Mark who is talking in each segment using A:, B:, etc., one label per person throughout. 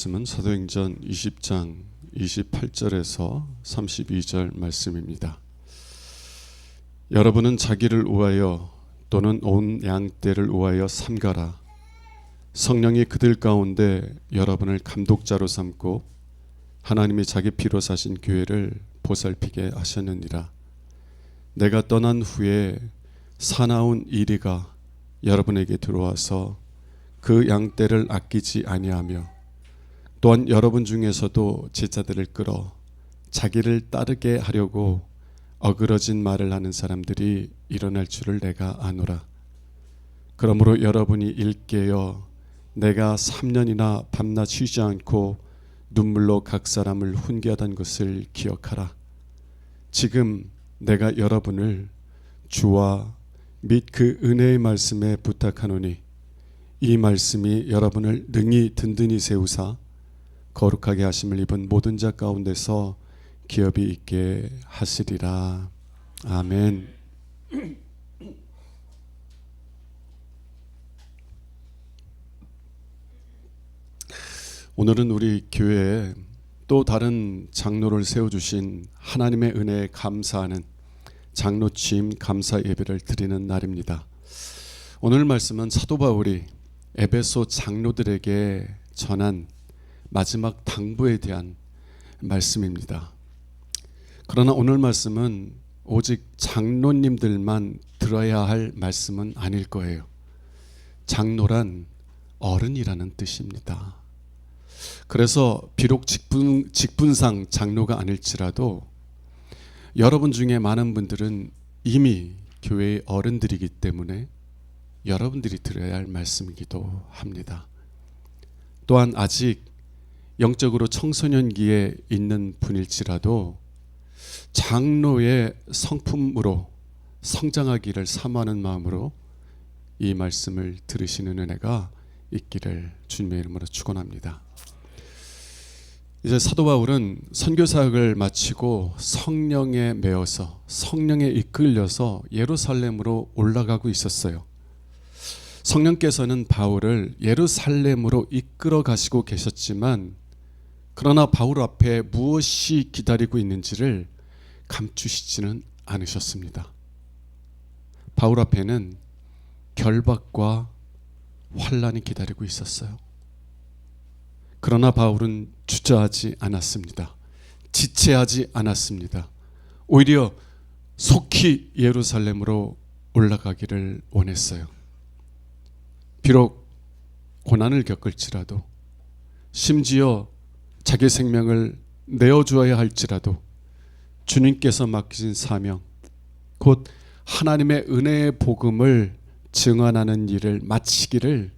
A: 말씀은 사도행전 20장 28절에서 32절 말씀입니다. 여러분은 자기를 위하여 또는 온 양떼를 위하여 삼가라. 성령이 그들 가운데 여러분을 감독자로 삼고 하나님이 자기 피로 사신 교회를 보살피게 하셨느니라. 내가 떠난 후에 사나운 이리가 여러분에게 들어와서 그 양떼를 아끼지 아니하며 또한 여러분 중에서도 제자들을 끌어 자기를 따르게 하려고 어그러진 말을 하는 사람들이 일어날 줄을 내가 아노라. 그러므로 여러분이 일깨어 내가 3년이나 밤낮 쉬지 않고 눈물로 각 사람을 훈계하던 것을 기억하라. 지금 내가 여러분을 주와 및 그 은혜의 말씀에 부탁하노니 이 말씀이 여러분을 능히 든든히 세우사 거룩하게 하심을 입은 모든 자 가운데서 기업이 있게 하시리라. 아멘. 오늘은 우리 교회에 또 다른 장로를 세워주신 하나님의 은혜에 감사하는 장로 취임 감사 예배를 드리는 날입니다. 오늘 말씀은 사도 바울이 에베소 장로들에게 전한 마지막 당부에 대한 말씀입니다. 그러나 오늘 말씀은 오직 장로님들만 들어야 할 말씀은 아닐 거예요. 장로란 어른이라는 뜻입니다. 그래서 비록 직분상 장로가 아닐지라도 여러분 중에 많은 분들은 이미 교회의 어른들이기 때문에 여러분들이 들어야 할 말씀이기도 합니다. 또한 아직 영적으로 청소년기에 있는 분일지라도 장로의 성품으로 성장하기를 사모하는 마음으로 이 말씀을 들으시는 은혜가 있기를 주님의 이름으로 축원합니다. 이제 사도 바울은 선교 사역을 마치고 성령에 매어서 성령에 이끌려서 예루살렘으로 올라가고 있었어요. 성령께서는 바울을 예루살렘으로 이끌어 가시고 계셨지만 그러나 바울 앞에 무엇이 기다리고 있는지를 감추시지는 않으셨습니다. 바울 앞에는 결박과 환난이 기다리고 있었어요. 그러나 바울은 주저하지 않았습니다. 지체하지 않았습니다. 오히려 속히 예루살렘으로 올라가기를 원했어요. 비록 고난을 겪을지라도 심지어 자기 생명을 내어주어야 할지라도 주님께서 맡기신 사명, 곧 하나님의 은혜의 복음을 증언하는 일을 마치기를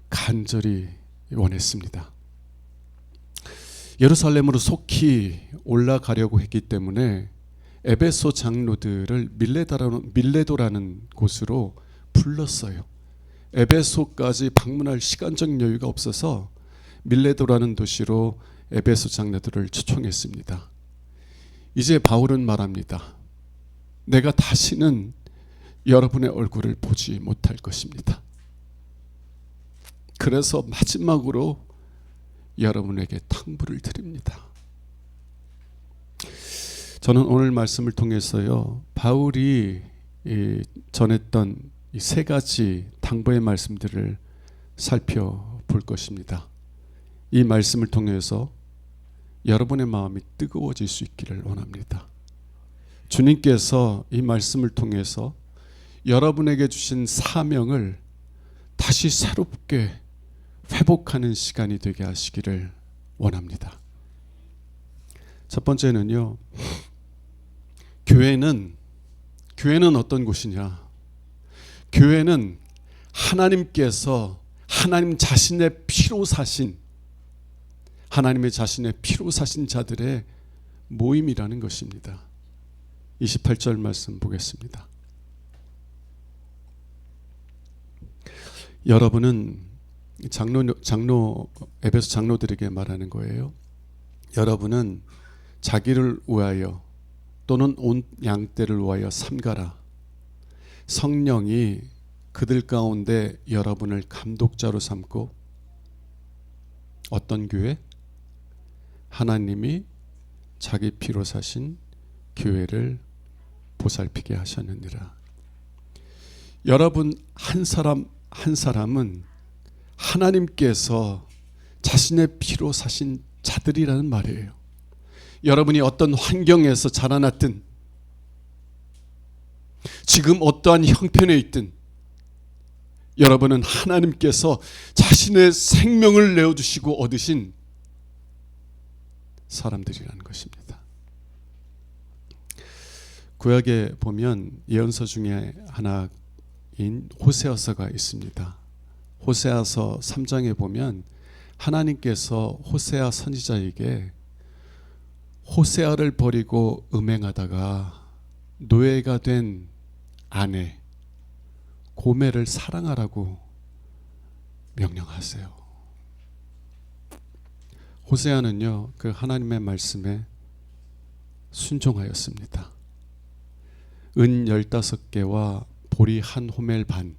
A: 간절히 원했습니다. 예루살렘으로 속히 올라가려고 했기 때문에 에베소 장로들을 밀레도라는 곳으로 불렀어요. 에베소까지 방문할 시간적 여유가 없어서 밀레도라는 도시로 에베소 장로들을 초청했습니다. 이제 바울은 말합니다. 내가 다시는 여러분의 얼굴을 보지 못할 것입니다. 그래서 마지막으로 여러분에게 당부를 드립니다. 저는 오늘 말씀을 통해서요, 바울이 전했던 이 세 가지 당부의 말씀들을 살펴볼 것입니다. 이 말씀을 통해서 여러분의 마음이 뜨거워질 수 있기를 원합니다. 주님께서 이 말씀을 통해서 여러분에게 주신 사명을 다시 새롭게 회복하는 시간이 되게 하시기를 원합니다. 첫 번째는요, 교회는 어떤 곳이냐? 교회는 하나님께서 하나님 자신의 피로 사신 하나님의 자신의 피로 사신 자들의 모임이라는 것입니다. 28절 말씀 보겠습니다. 여러분은 에베소 장로들에게 말하는 거예요. 여러분은 자기를 위하여 또는 온 양떼를 위하여 삼가라. 성령이 그들 가운데 여러분을 감독자로 삼고 어떤 교회? 하나님이 자기 피로 사신 교회를 보살피게 하셨느니라. 여러분 한 사람 한 사람은 하나님께서 자신의 피로 사신 자들이라는 말이에요. 여러분이 어떤 환경에서 자라났든 지금 어떠한 형편에 있든 여러분은 하나님께서 자신의 생명을 내어주시고 얻으신 사람들이라는 것입니다. 구약에 보면 예언서 중에 하나인 호세아서가 있습니다. 호세아서 3장에 보면 하나님께서 호세아 선지자에게 호세아를 버리고 음행하다가 노예가 된 아내 고멜을 사랑하라고 명령하세요. 호세아는요, 그 하나님의 말씀에 순종하였습니다. 은 15개와 보리 한 호멜 반,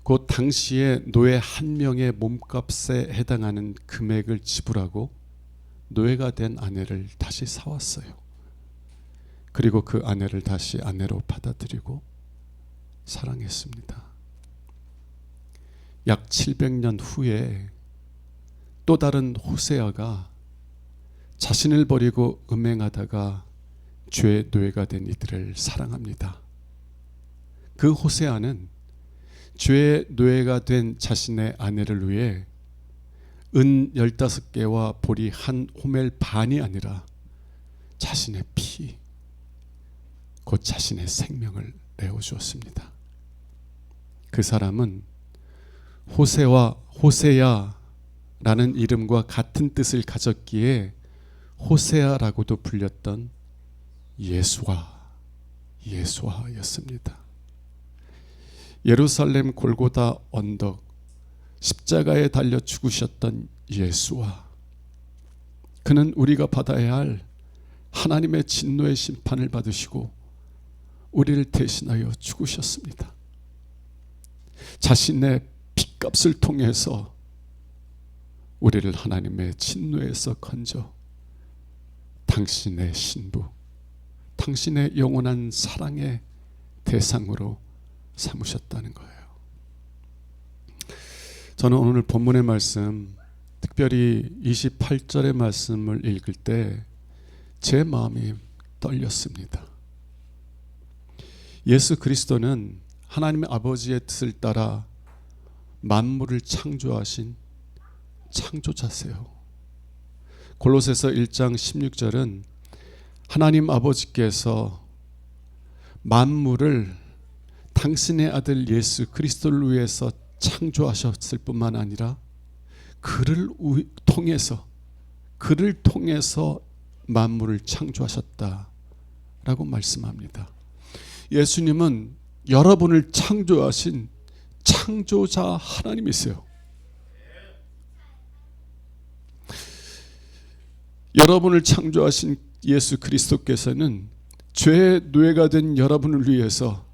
A: 곧 당시에 노예 한 명의 몸값에 해당하는 금액을 지불하고 노예가 된 아내를 다시 사왔어요. 그리고 그 아내를 다시 아내로 받아들이고 사랑했습니다. 약 700년 후에 또 다른 호세아가 자신을 버리고 음행하다가 죄의 노예가 된 이들을 사랑합니다. 그 호세아는 죄의 노예가 된 자신의 아내를 위해 은 15개와 보리 한 호멜 반이 아니라 자신의 피, 곧 자신의 생명을 내어주었습니다. 그 사람은 호세야라는 이름과 같은 뜻을 가졌기에 호세아라고도 불렸던 예수아였습니다. 예루살렘 골고다 언덕 십자가에 달려 죽으셨던 예수아, 그는 우리가 받아야 할 하나님의 진노의 심판을 받으시고 우리를 대신하여 죽으셨습니다. 자신의 핏값을 통해서 우리를 하나님의 진노에서 건져 당신의 신부, 당신의 영원한 사랑의 대상으로 삼으셨다는 거예요. 저는 오늘 본문의 말씀, 특별히 28절의 말씀을 읽을 때 제 마음이 떨렸습니다. 예수 그리스도는 하나님 아버지의 뜻을 따라 만물을 창조하신 창조자세요. 골로새서 1장 16절은 하나님 아버지께서 만물을 당신의 아들 예수 그리스도를 위해서 창조하셨을 뿐만 아니라 그를 통해서 만물을 창조하셨다라고 말씀합니다. 예수님은 여러분을 창조하신 창조자 하나님이세요. 여러분을 창조하신 예수 그리스도께서는 죄의 노예가 된 여러분을 위해서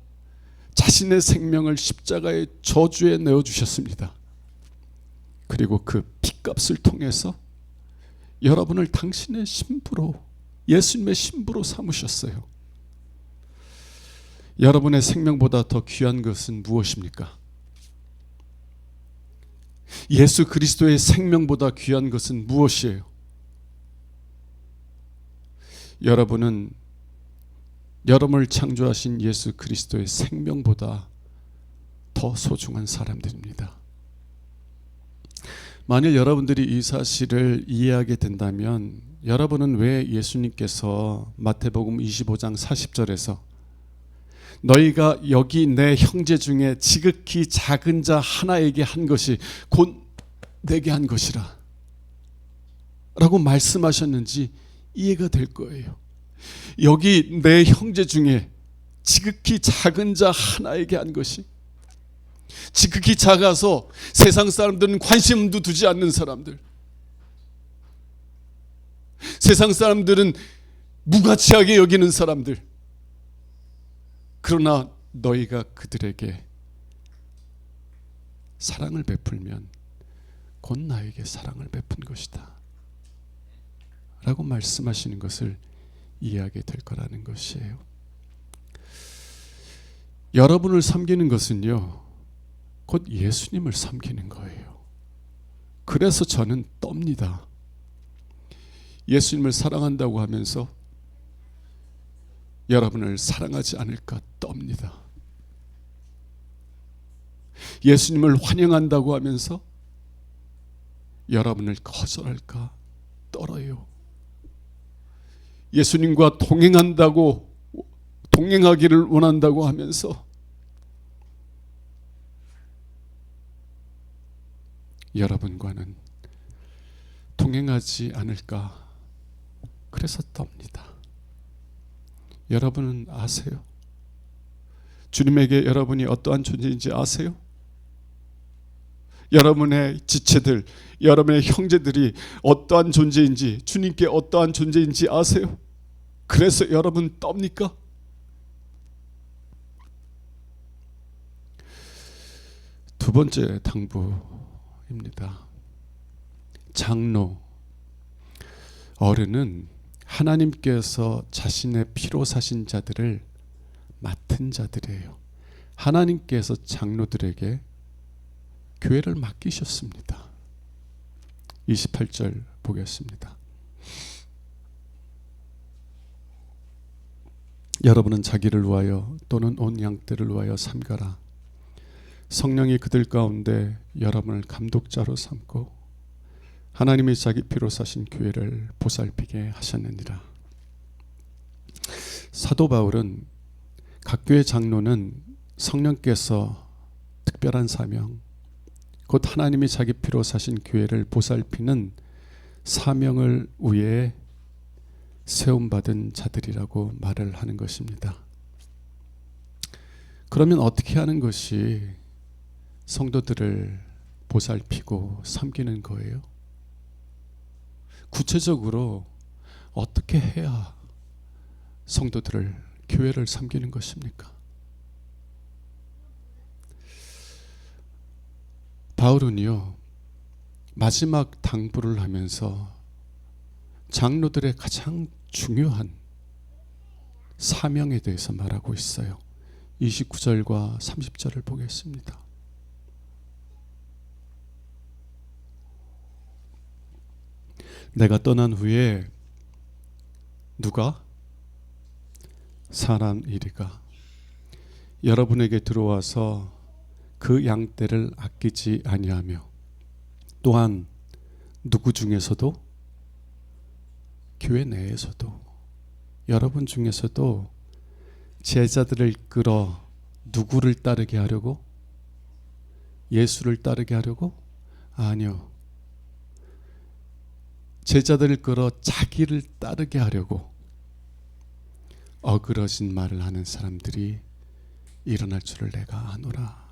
A: 자신의 생명을 십자가의 저주에 내어주셨습니다. 그리고 그 핏값을 통해서 여러분을 당신의 신부로, 예수님의 신부로 삼으셨어요. 여러분의 생명보다 더 귀한 것은 무엇입니까? 예수 그리스도의 생명보다 귀한 것은 무엇이에요? 여러분은 여러분을 창조하신 예수 그리스도의 생명보다 더 소중한 사람들입니다. 만일 여러분들이 이 사실을 이해하게 된다면 여러분은 왜 예수님께서 마태복음 25장 40절에서 너희가 여기 내 형제 중에 지극히 작은 자 하나에게 한 것이 곧 내게 한 것이라 라고 말씀하셨는지 이해가 될 거예요. 여기 내 형제 중에 지극히 작은 자 하나에게 한 것이, 지극히 작아서 세상 사람들은 관심도 두지 않는 사람들, 세상 사람들은 무가치하게 여기는 사람들, 그러나 너희가 그들에게 사랑을 베풀면 곧 나에게 사랑을 베푼 것이다 라고 말씀하시는 것을 이해하게 될 거라는 것이에요. 여러분을 섬기는 것은요, 곧 예수님을 섬기는 거예요. 그래서 저는 떱니다. 예수님을 사랑한다고 하면서 여러분을 사랑하지 않을까 떱니다. 예수님을 환영한다고 하면서 여러분을 거절할까 떨어요. 예수님과 동행하기를 원한다고 하면서 여러분과는 동행하지 않을까 그래서 떱니다. 여러분은 아세요? 주님에게 여러분이 어떠한 존재인지 아세요? 여러분의 지체들, 여러분의 형제들이 어떠한 존재인지, 주님께 어떠한 존재인지 아세요? 그래서 여러분 떱니까? 두 번째 당부입니다. 장로, 어른은 하나님께서 자신의 피로 사신 자들을 맡은 자들이에요. 하나님께서 장로들에게 교회를 맡기셨습니다. 28절 보겠습니다. 여러분은 자기를 위하여 또는 온 양떼를 위하여 삼가라. 성령이 그들 가운데 여러분을 감독자로 삼고 하나님이 자기 피로 사신 교회를 보살피게 하셨느니라. 사도 바울은 각 교회 장로는 성령께서 특별한 사명, 곧 하나님이 자기 피로 사신 교회를 보살피는 사명을 위해 세움받은 자들이라고 말을 하는 것입니다. 그러면 어떻게 하는 것이 성도들을 보살피고 섬기는 거예요? 구체적으로 어떻게 해야 성도들을, 교회를 섬기는 것입니까? 바울은요, 마지막 당부를 하면서 장로들의 가장 중요한 사명에 대해서 말하고 있어요. 29절과 30절을 보겠습니다. 내가 떠난 후에 누가? 사람 이리가 여러분에게 들어와서 그 양떼를 아끼지 아니하며 또한 누구 중에서도, 교회 내에서도, 여러분 중에서도 제자들을 끌어 누구를 따르게 하려고? 예수를 따르게 하려고? 아니요. 제자들을 끌어 자기를 따르게 하려고 어그러진 말을 하는 사람들이 일어날 줄을 내가 아노라.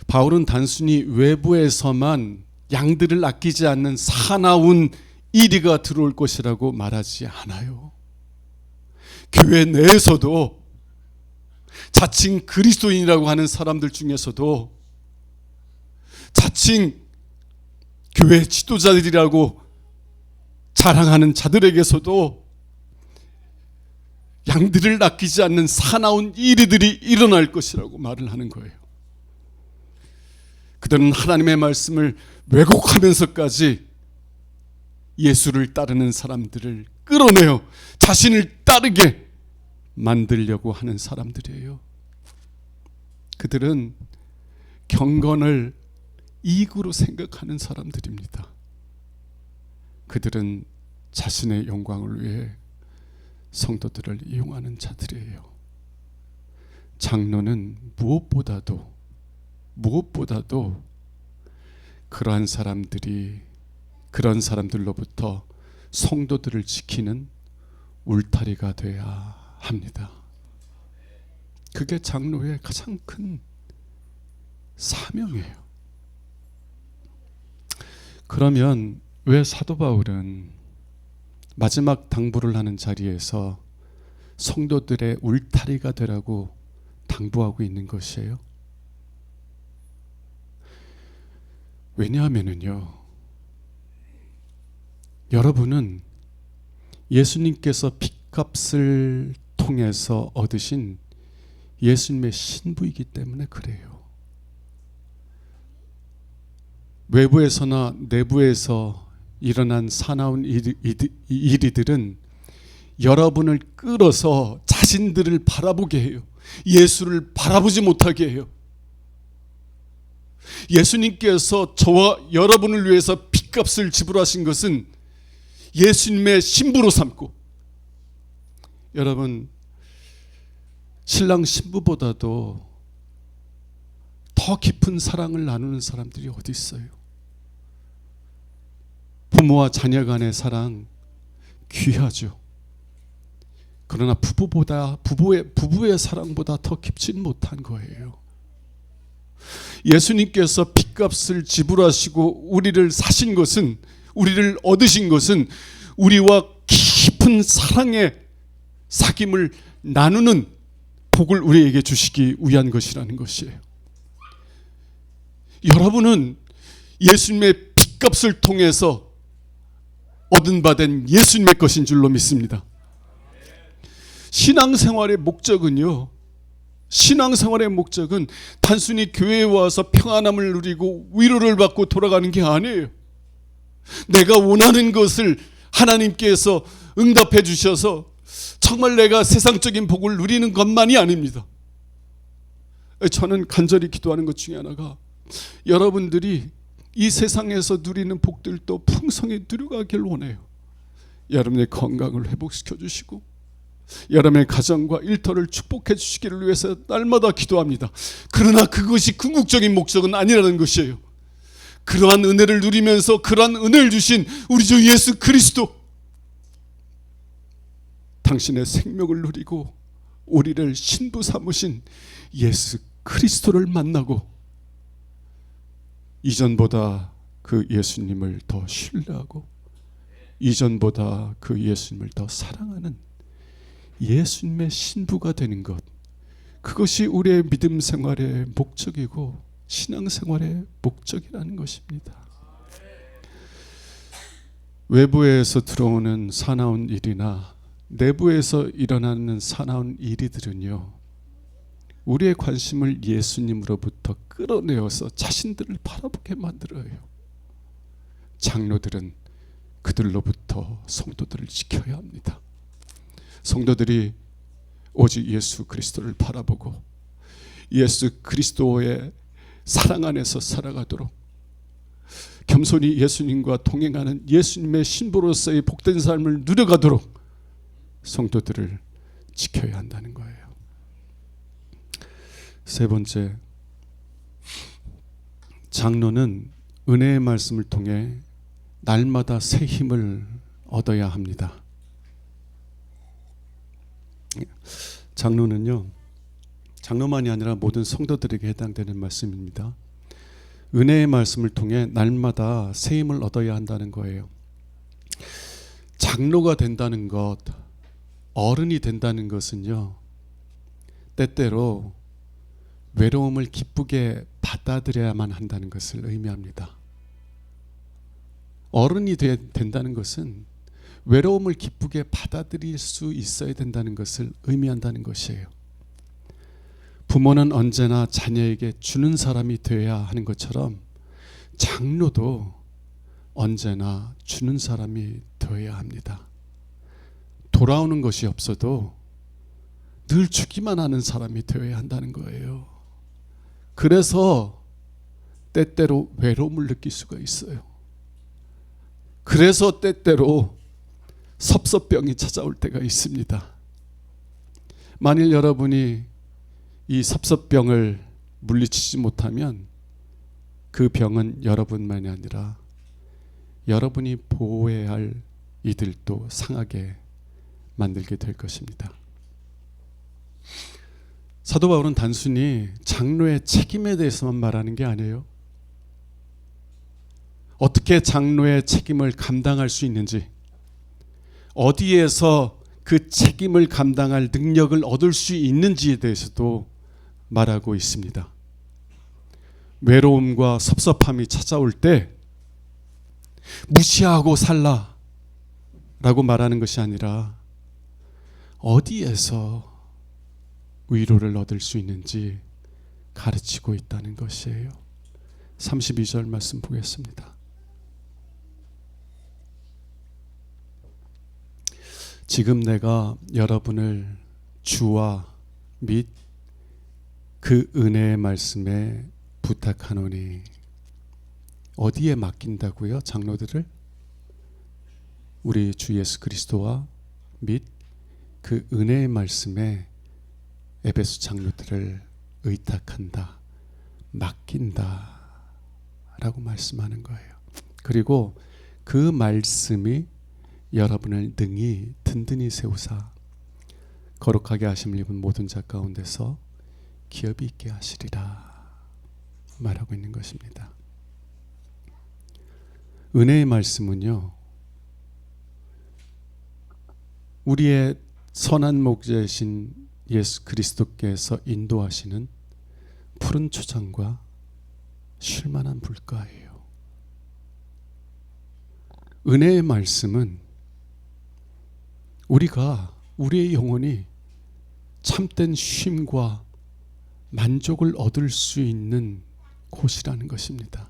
A: 바울은 단순히 외부에서만 양들을 아끼지 않는 사나운 이리가 들어올 것이라고 말하지 않아요. 교회 내에서도 자칭 그리스도인이라고 하는 사람들 중에서도 자칭 교회 지도자들이라고 자랑하는 자들에게서도 양들을 아끼지 않는 사나운 이리들이 일어날 것이라고 말을 하는 거예요. 그들은 하나님의 말씀을 왜곡하면서까지 예수를 따르는 사람들을 끌어내어 자신을 따르게 만들려고 하는 사람들이에요. 그들은 경건을 이익으로 생각하는 사람들입니다. 그들은 자신의 영광을 위해 성도들을 이용하는 자들이에요. 장로는 무엇보다도 그러한 사람들로부터 성도들을 지키는 울타리가 돼야 합니다. 그게 장로의 가장 큰 사명이에요. 그러면 왜 사도 바울은 마지막 당부를 하는 자리에서 성도들의 울타리가 되라고 당부하고 있는 것이에요? 왜냐하면요, 여러분은 예수님께서 핏값을 통해서 얻으신 예수님의 신부이기 때문에 그래요. 외부에서나 내부에서 일어난 사나운 일들은 여러분을 끌어서 자신들을 바라보게 해요. 예수를 바라보지 못하게 해요. 예수님께서 저와 여러분을 위해서 핏값을 지불하신 것은 예수님의 신부로 삼고, 여러분 신랑 신부보다도 더 깊은 사랑을 나누는 사람들이 어디 있어요? 부모와 자녀 간의 사랑 귀하죠. 그러나 부부의 사랑보다 더 깊진 못한 거예요. 예수님께서 핏값을 지불하시고 우리를 사신 것은, 우리를 얻으신 것은 우리와 깊은 사랑의 사귐을 나누는 복을 우리에게 주시기 위한 것이라는 것이에요. 여러분은 예수님의 핏값을 통해서 얻은 바 된 예수님의 것인 줄로 믿습니다. 신앙생활의 목적은 단순히 교회에 와서 평안함을 누리고 위로를 받고 돌아가는 게 아니에요. 내가 원하는 것을 하나님께서 응답해 주셔서 정말 내가 세상적인 복을 누리는 것만이 아닙니다. 저는 간절히 기도하는 것 중에 하나가, 여러분들이 이 세상에서 누리는 복들도 풍성히 누려가길 원해요. 여러분의 건강을 회복시켜 주시고 여러분의 가정과 일터를 축복해 주시기를 위해서 날마다 기도합니다. 그러나 그것이 궁극적인 목적은 아니라는 것이에요. 그러한 은혜를 누리면서 그러한 은혜를 주신 우리 주 예수 그리스도, 당신의 생명을 누리고 우리를 신부 삼으신 예수 그리스도를 만나고 이전보다 그 예수님을 더 신뢰하고 이전보다 그 예수님을 더 사랑하는 예수님의 신부가 되는 것, 그것이 우리의 믿음 생활의 목적이고 신앙생활의 목적이라는 것입니다. 외부에서 들어오는 사나운 일이나 내부에서 일어나는 사나운 일들은요, 우리의 관심을 예수님으로부터 끌어내어서 자신들을 바라보게 만들어요. 장로들은 그들로부터 성도들을 지켜야 합니다. 성도들이 오직 예수 그리스도를 바라보고 예수 그리스도의 사랑 안에서 살아가도록, 겸손히 예수님과 동행하는 예수님의 신부로서의 복된 삶을 누려가도록 성도들을 지켜야 한다는 거예요. 세 번째, 장로는 은혜의 말씀을 통해 날마다 새 힘을 얻어야 합니다. 장로는요, 장로만이 아니라 모든 성도들에게 해당되는 말씀입니다. 은혜의 말씀을 통해 날마다 새 힘을 얻어야 한다는 거예요. 장로가 된다는 것, 어른이 된다는 것은요, 때때로 외로움을 기쁘게 받아들여야만 한다는 것을 의미합니다. 어른이 된다는 것은 외로움을 기쁘게 받아들일 수 있어야 된다는 것을 의미한다는 것이에요. 부모는 언제나 자녀에게 주는 사람이 되어야 하는 것처럼 장로도 언제나 주는 사람이 되어야 합니다. 돌아오는 것이 없어도 늘 주기만 하는 사람이 되어야 한다는 거예요. 그래서 때때로 외로움을 느낄 수가 있어요. 그래서 때때로 섭섭병이 찾아올 때가 있습니다. 만일 여러분이 이 섭섭병을 물리치지 못하면 그 병은 여러분만이 아니라 여러분이 보호해야 할 이들도 상하게 만들게 될 것입니다. 사도 바울은 단순히 장로의 책임에 대해서만 말하는 게 아니에요. 어떻게 장로의 책임을 감당할 수 있는지, 어디에서 그 책임을 감당할 능력을 얻을 수 있는지에 대해서도 말하고 있습니다. 외로움과 섭섭함이 찾아올 때 무시하고 살라, 라고 말하는 것이 아니라 어디에서 위로를 얻을 수 있는지 가르치고 있다는 것이에요. 32절 말씀 보겠습니다. 지금 내가 여러분을 주와 및 그 은혜의 말씀에 부탁하노니. 어디에 맡긴다고요? 장로들을? 우리 주 예수 그리스도와 및 그 은혜의 말씀에 에베소 장로들을 의탁한다, 맡긴다 라고 말씀하는 거예요. 그리고 그 말씀이 여러분을 능히 든든히 세우사 거룩하게 하심을 입은 모든 자 가운데서 기업이 있게 하시리라 말하고 있는 것입니다. 은혜의 말씀은요, 우리의 선한 목자이신 예수 그리스도께서 인도하시는 푸른 초장과 쉴만한 물가예요. 은혜의 말씀은 우리의 영혼이 참된 쉼과 만족을 얻을 수 있는 곳이라는 것입니다.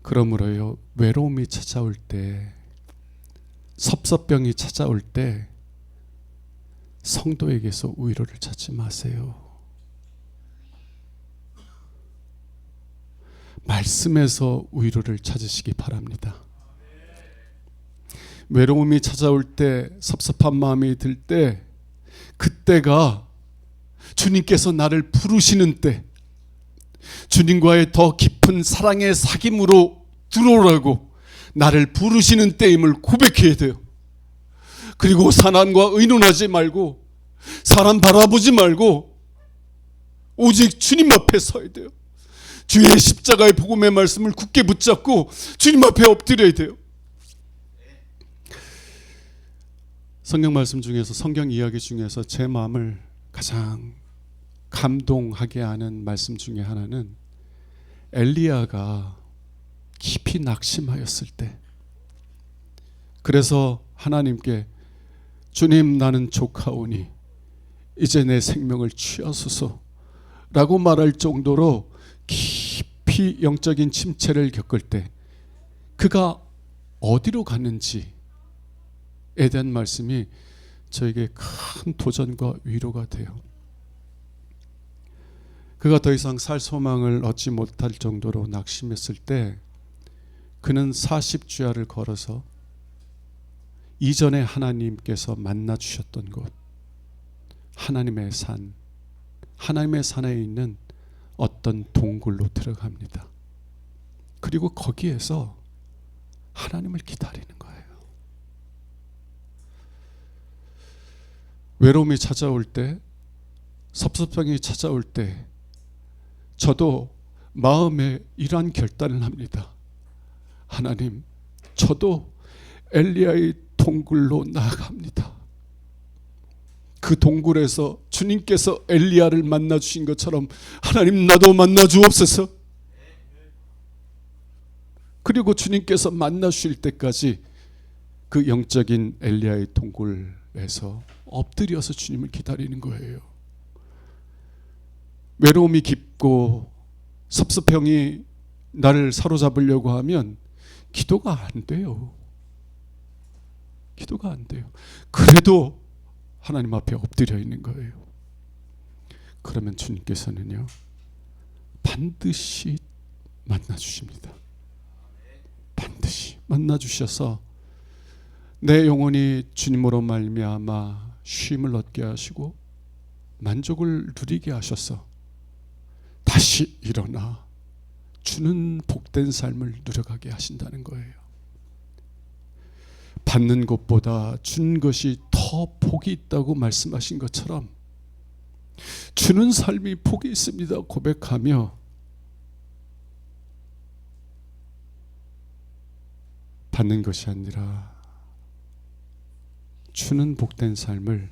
A: 그러므로요, 외로움이 찾아올 때, 섭섭병이 찾아올 때 성도에게서 위로를 찾지 마세요. 말씀에서 위로를 찾으시기 바랍니다. 외로움이 찾아올 때, 섭섭한 마음이 들 때, 그때가 주님께서 나를 부르시는 때, 주님과의 더 깊은 사랑의 사귐으로 들어오라고 나를 부르시는 때임을 고백해야 돼요. 그리고 사람과 의논하지 말고, 사람 바라보지 말고 오직 주님 앞에 서야 돼요. 주의 십자가의 복음의 말씀을 굳게 붙잡고 주님 앞에 엎드려야 돼요. 성경 말씀 중에서, 성경 이야기 중에서 제 마음을 가장 감동하게 하는 말씀 중에 하나는 엘리야가 깊이 낙심하였을 때, 그래서 하나님께 주님, 나는 족하오니 이제 내 생명을 취하소서 라고 말할 정도로 깊이 영적인 침체를 겪을 때 그가 어디로 갔는지에 대한 말씀이 저에게 큰 도전과 위로가 돼요. 그가 더 이상 살 소망을 얻지 못할 정도로 낙심했을 때 그는 40주야를 걸어서 이전에 하나님께서 만나 주셨던 곳, 하나님의 산에 있는 어떤 동굴로 들어갑니다. 그리고 거기에서 하나님을 기다리는 거예요. 외로움이 찾아올 때, 섭섭함이 찾아올 때 저도 마음에 이러한 결단을 합니다. 하나님, 저도 엘리야의 동굴로 나아갑니다. 그 동굴에서 주님께서 엘리야를 만나 주신 것처럼 하나님, 나도 만나 주옵소서. 그리고 주님께서 만나 주실 때까지 그 영적인 엘리야의 동굴에서 엎드려서 주님을 기다리는 거예요. 외로움이 깊고 섭섭형이 나를 사로잡으려고 하면 기도가 안 돼요. 기도가 안 돼요. 그래도 하나님 앞에 엎드려 있는 거예요. 그러면 주님께서는요, 반드시 만나 주십니다. 반드시 만나 주셔서 내 영혼이 주님으로 말미암아 쉼을 얻게 하시고 만족을 누리게 하셔서 다시 일어나 주는 복된 삶을 누려가게 하신다는 거예요. 받는 것보다 준 것이 더 복이 있다고 말씀하신 것처럼 주는 삶이 복이 있습니다 고백하며 받는 것이 아니라 주는 복된 삶을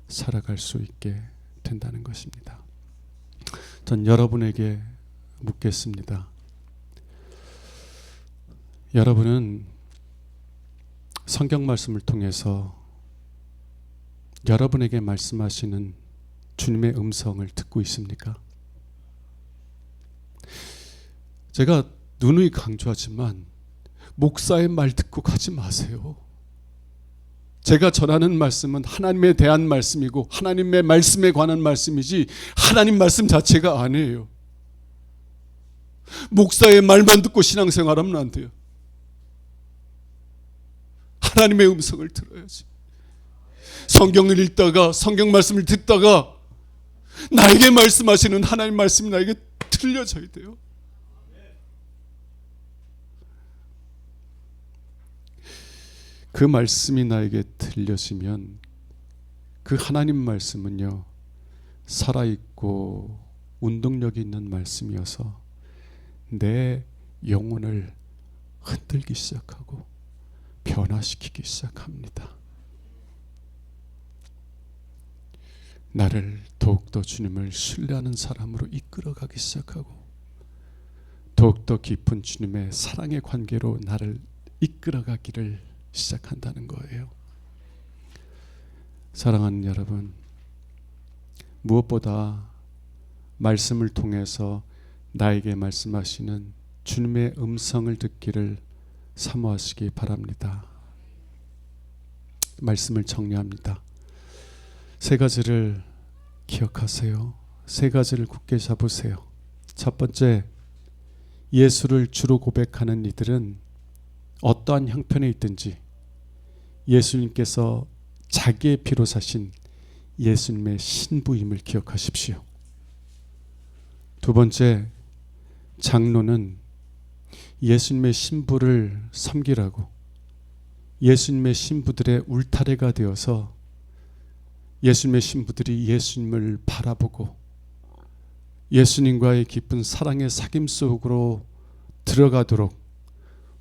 A: 살아갈 수 있게 된다는 것입니다. 전 여러분에게 묻겠습니다. 여러분은 성경 말씀을 통해서 여러분에게 말씀하시는 주님의 음성을 듣고 있습니까? 제가 누누이 강조하지만 목사의 말 듣고 가지 마세요. 제가 전하는 말씀은 하나님에 대한 말씀이고 하나님의 말씀에 관한 말씀이지 하나님 말씀 자체가 아니에요. 목사의 말만 듣고 신앙생활하면 안 돼요. 하나님의 음성을 들어야지. 성경을 읽다가 성경 말씀을 듣다가 나에게 말씀하시는 하나님 말씀이 나에게 들려져야 돼요. 그 말씀이 나에게 들려지면 그 하나님 말씀은요, 살아있고 운동력이 있는 말씀이어서 내 영혼을 흔들기 시작하고 변화시키기 시작합니다. 나를 더욱더 주님을 신뢰하는 사람으로 이끌어가기 시작하고 더욱더 깊은 주님의 사랑의 관계로 나를 이끌어가기를 시작한다는 거예요. 사랑하는 여러분, 무엇보다 말씀을 통해서 나에게 말씀하시는 주님의 음성을 듣기를 사모하시기 바랍니다. 말씀을 정리합니다. 세 가지를 기억하세요. 세 가지를 굳게 잡으세요. 첫 번째, 예수를 주로 고백하는 이들은 어떠한 형편에 있든지 예수님께서 자기의 피로 사신 예수님의 신부임을 기억하십시오. 두 번째, 장로는 예수님의 신부를 섬기라고 예수님의 신부들의 울타리가 되어서 예수님의 신부들이 예수님을 바라보고 예수님과의 깊은 사랑의 사귐 속으로 들어가도록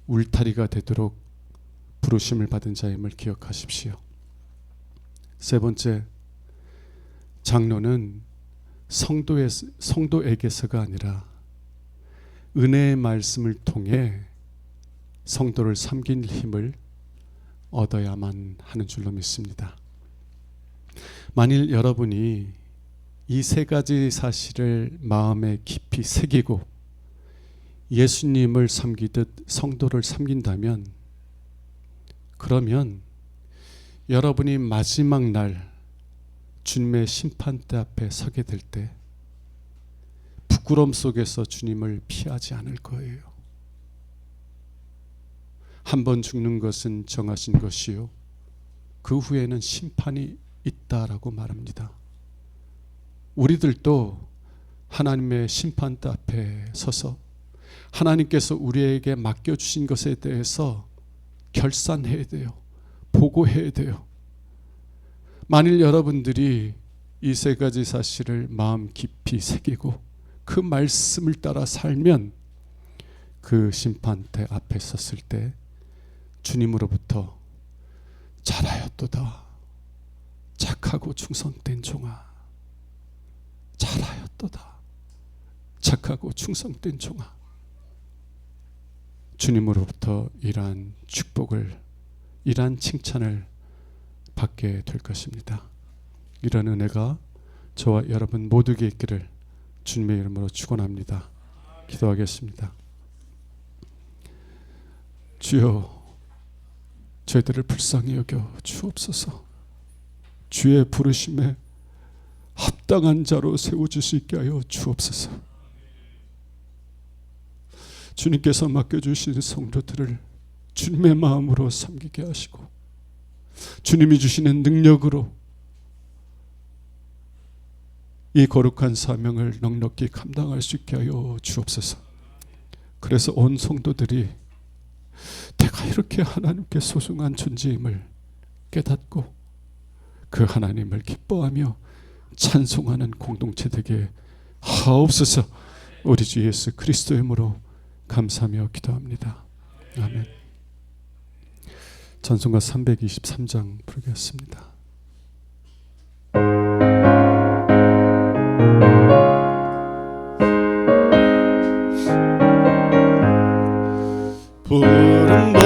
A: 울타리가 되도록 부르심을 받은 자임을 기억하십시오. 세 번째, 장로는 성도에게서가 아니라 은혜의 말씀을 통해 성도를 섬길 힘을 얻어야만 하는 줄로 믿습니다. 만일 여러분이 이 세 가지 사실을 마음에 깊이 새기고 예수님을 섬기듯 성도를 섬긴다면, 그러면 여러분이 마지막 날 주님의 심판대 앞에 서게 될 때 부끄러움 속에서 주님을 피하지 않을 거예요. 한 번 죽는 것은 정하신 것이요 그 후에는 심판이 있다라고 말합니다. 우리들도 하나님의 심판대 앞에 서서 하나님께서 우리에게 맡겨주신 것에 대해서 결산해야 돼요. 보고해야 돼요. 만일 여러분들이 이 세 가지 사실을 마음 깊이 새기고 그 말씀을 따라 살면 그 심판대 앞에 섰을 때 주님으로부터 잘하였도다 착하고 충성된 종아, 잘하였도다 착하고 충성된 종아, 주님으로부터 이러한 축복을, 이러한 칭찬을 받게 될 것입니다. 이런 은혜가 저와 여러분 모두에게 있기를 주님의 이름으로 축원합니다. 기도하겠습니다. 주여, 저희들을 불쌍히 여겨 주옵소서. 주의 부르심에 합당한 자로 세워줄 수 있게 하여 주옵소서. 주님께서 맡겨주신 성도들을 주님의 마음으로 섬기게 하시고 주님이 주시는 능력으로 이 거룩한 사명을 넉넉히 감당할 수 있게 하여 주옵소서. 그래서 온 성도들이 내가 이렇게 하나님께 소중한 존재임을 깨닫고 그 하나님을 기뻐하며 찬송하는 공동체 되게 하옵소서. 우리 주 예수 그리스도의 이름으로 감사하며 기도합니다. 아멘. 찬송가 323장 부르겠습니다. 부름